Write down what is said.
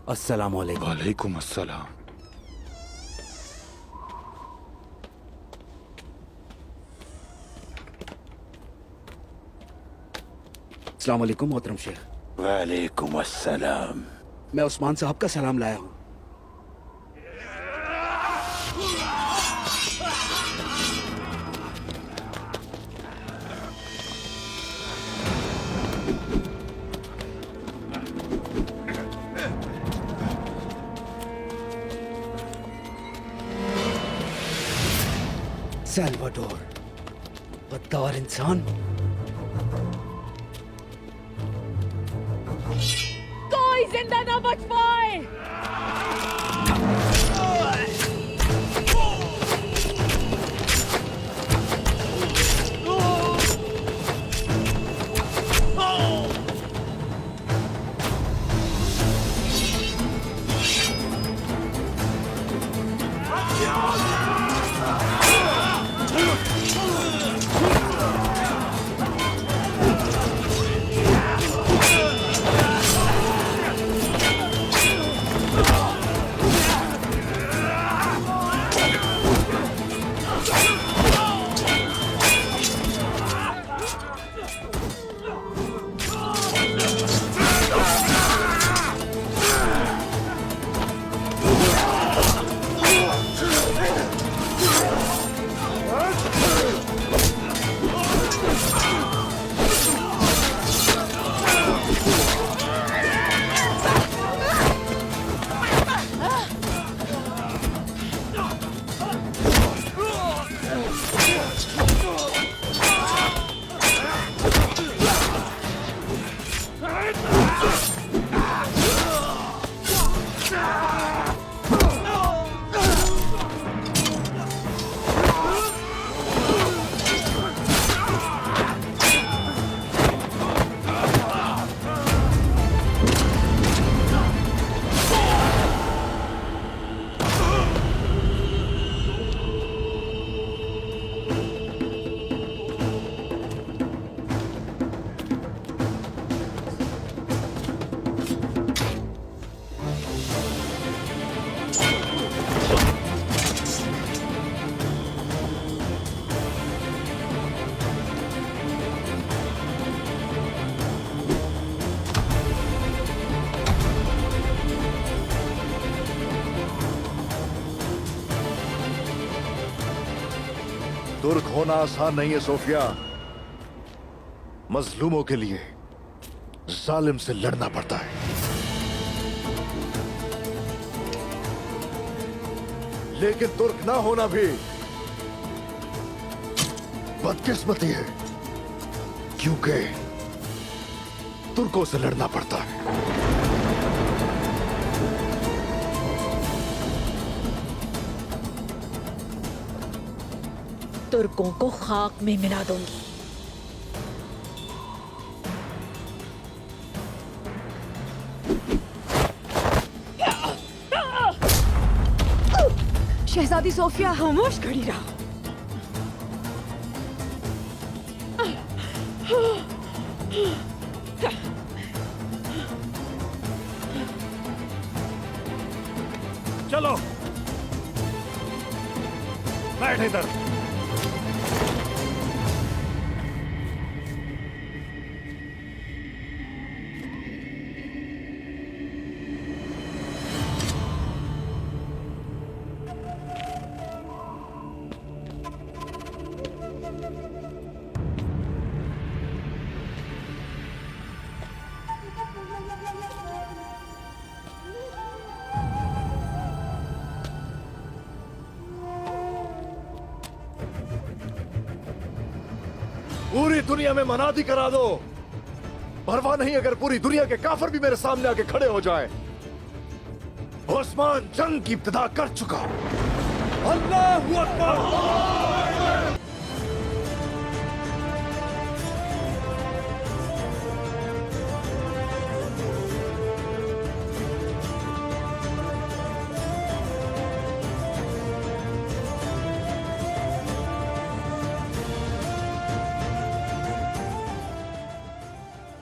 अस्सलाम वालेकुम। वालेकुम अस्सलाम। अस्सलाम वालेकुम मोहतरम शेख। वालेकुम अस्सलाम। मैं उस्मान साहब का सलाम लाया हूँ। सैल्वाडोर, गद्दार इंसान। कोई जिंदा ना बच पाए। तुर्क होना आसान नहीं है सोफिया। मजलूमों के लिए जालिम से लड़ना पड़ता है। लेकिन तुर्क ना होना भी बदकिस्मती है, क्योंकि तुर्कों से लड़ना पड़ता है। तुर्कों को खाक में मिला दूंगी। शहजादी सोफिया खामोश खड़ी रहो। चलो बैठ इधर। पूरी दुनिया में मनादी करा दो, परवाह नहीं अगर पूरी दुनिया के काफिर भी मेरे सामने आके खड़े हो जाए। उस्मान जंग की इब्तिदा कर चुका। अल्लाहू अकबर।